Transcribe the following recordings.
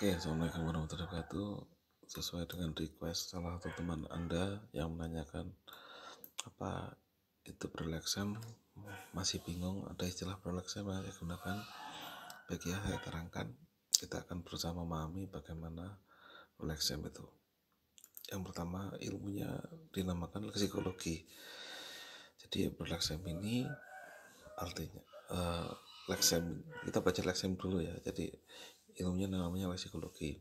Oke, Assalamualaikum warahmatullahi wabarakatuh. Sesuai dengan request salah satu teman Anda yang menanyakan apa itu prolexem, masih bingung ada istilah prolexem yang saya gunakan. Baik ya, saya terangkan. Kita akan berusaha memahami bagaimana prolexem itu. Yang pertama, ilmunya dinamakan leksikologi. Jadi prolexem ini artinya leksem, kita baca leksem dulu ya. Jadi ilmunya namanya leksikologi.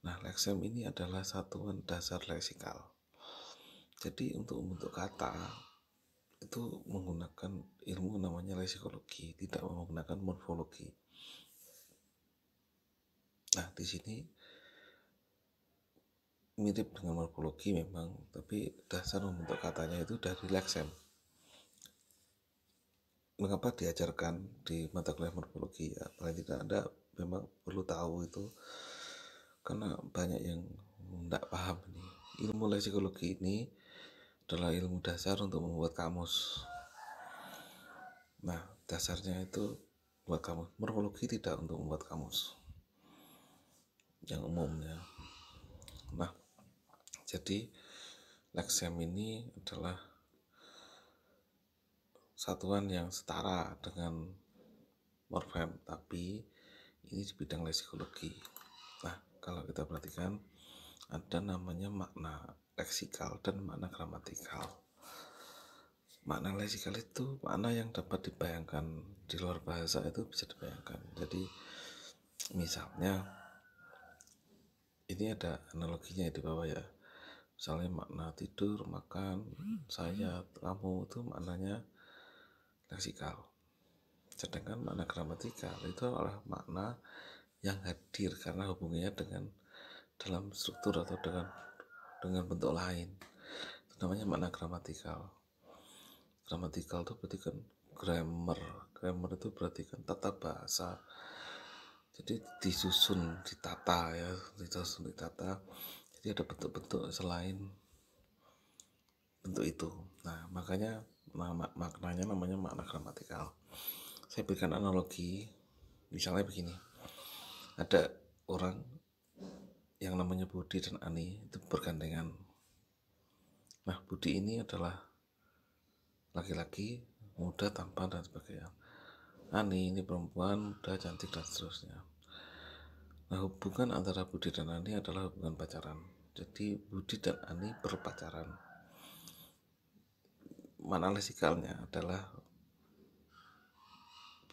Nah, leksem ini adalah satuan dasar leksikal. Jadi untuk membentuk kata itu menggunakan ilmu namanya leksikologi, tidak menggunakan morfologi. Nah, di sini mirip dengan morfologi memang, tapi dasar membentuk katanya itu dari leksem. Mengapa diajarkan di mata kuliah morfologi ya? Paling tidak Anda memang perlu tahu itu, karena banyak yang tidak paham ini. Ilmu leksikologi ini adalah ilmu dasar untuk membuat kamus. Nah, dasarnya itu buat kamus. Morfologi tidak untuk membuat kamus yang umumnya. Nah, jadi leksem ini adalah satuan yang setara dengan morfem, tapi ini di bidang leksikologi. Nah, kalau kita perhatikan ada namanya makna leksikal dan makna gramatikal. Makna leksikal itu makna yang dapat dibayangkan di luar bahasa, itu bisa dibayangkan. Jadi misalnya ini ada analoginya di bawah ya. Misalnya makna tidur, makan, saya, kamu, itu maknanya leksikal. Sedangkan makna gramatikal itu adalah makna yang hadir karena hubungannya dengan dalam struktur atau dengan bentuk lain. Itu namanya makna gramatikal. Gramatikal itu berarti kan grammar. Grammar itu berarti kan tata bahasa. Jadi disusun, ditata ya, disusun, ditata. Jadi ada bentuk-bentuk selain bentuk itu. Nah, makanya maknanya namanya makna gramatikal. Saya berikan analogi, misalnya begini. Ada orang yang namanya Budi dan Ani itu bergandengan. Nah, Budi ini adalah laki-laki, muda, tampan, dan sebagainya. Ani ini perempuan, muda, cantik, dan seterusnya. Nah, hubungan antara Budi dan Ani adalah hubungan pacaran. Jadi Budi dan Ani berpacaran. Makna leksikalnya adalah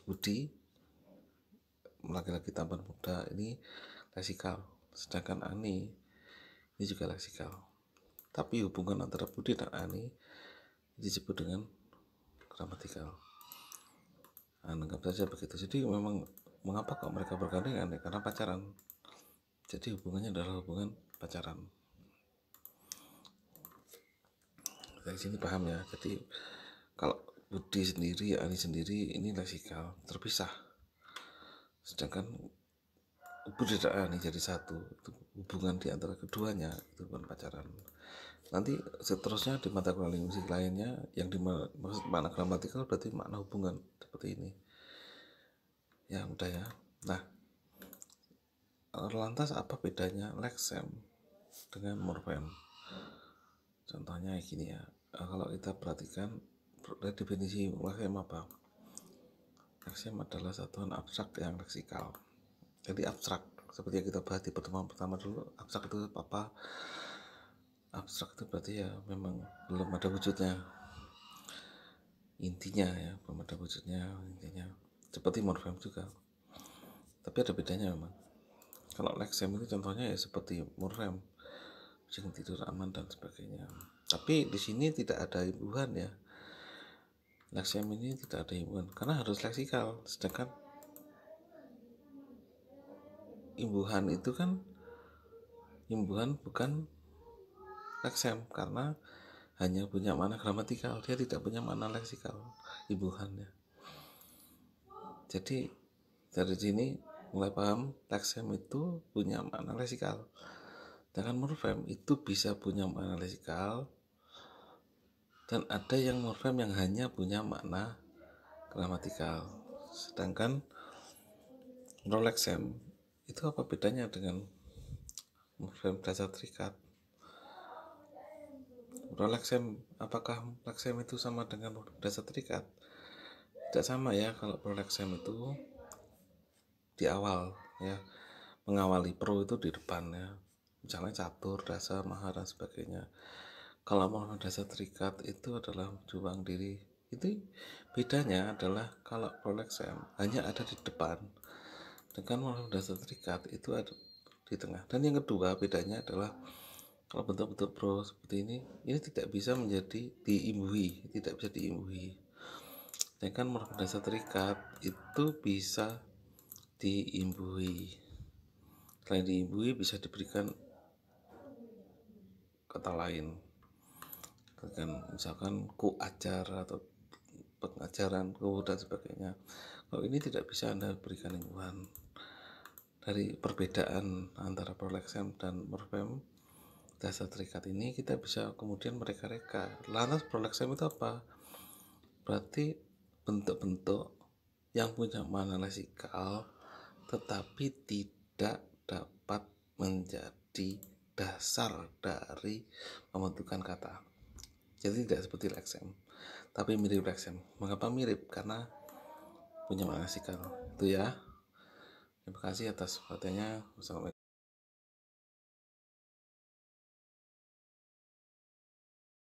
Budi, laki-laki tampan muda, ini leksikal. Sedangkan Ani ini juga leksikal. Tapi hubungan antara Budi dan Ani disebut dengan gramatikal. Anggap saja begitu. Jadi memang mengapa kok mereka bergandengan? Karena pacaran. Jadi hubungannya adalah hubungan pacaran. Dari sini paham ya. Jadi kalau Budi sendiri, Ani sendiri, ini leksikal, terpisah. Sedangkan Budi dan Ani jadi satu. Itu hubungan di antara keduanya, itu bukan pacaran. Nanti seterusnya di mata kuliah linguistik lainnya yang dimaksud makna gramatikal berarti makna hubungan seperti ini. Ya udah ya. Nah, lantas apa bedanya leksem dengan morfem? Contohnya gini ya. Kalau kita perhatikan definisi leksem apa? Leksem adalah satuan abstrak yang leksikal. Jadi abstrak, seperti yang kita bahas di pertemuan pertama dulu, abstrak itu apa? Abstrak itu berarti ya memang belum ada wujudnya, intinya ya, belum ada wujudnya, intinya. Seperti morfem juga. Tapi ada bedanya memang. Kalau leksem itu contohnya ya seperti morfem, sing tidur aman dan sebagainya. Tapi di sini tidak ada imbuhan ya. Leksem ini tidak ada imbuhan karena harus leksikal. Sedangkan imbuhan itu kan imbuhan bukan leksem karena hanya punya makna gramatikal, dia tidak punya makna leksikal imbuhannya. Jadi dari sini mulai paham leksem itu punya makna leksikal. Sedangkan morfem itu bisa punya makna leksikal dan ada yang morfem yang hanya punya makna gramatikal. Sedangkan proleksem Itu apa bedanya dengan morfem dasar terikat? Prolexem, apakah lexem itu sama dengan dasar terikat? Tidak sama ya. Kalau prolexem itu di awal ya, mengawali pro itu di depan ya, misalnya catur, dasar, maha dan sebagainya. Kalau morfem dasar terikat itu adalah juang diri. Itu bedanya adalah kalau prolexem hanya ada di depan, dengan morfem dasar terikat itu ada di tengah. Dan yang kedua bedanya adalah kalau bentuk-bentuk pro seperti ini tidak bisa menjadi diimbuhi, tidak bisa diimbuhi. Sedangkan morfem dasar terikat itu bisa diimbuhi. Selain diimbuhi bisa diberikan kata lain, dengan misalkan ku ajar atau pengajaran ku dan sebagainya. Kalau ini tidak bisa Anda berikan imbuhan. Dari perbedaan antara prolexem dan morfem dasar terikat ini kita bisa kemudian mereka-reka. Lantas prolexem itu apa? Berarti bentuk-bentuk yang punya makna leksikal tetapi tidak dapat menjadi dasar dari pembentukan kata. Jadi tidak seperti lexem, tapi mirip lexem. Mengapa mirip? Karena punya makna leksikal. Itu ya. Terima kasih atas perhatiannya. Wassalamualaikum.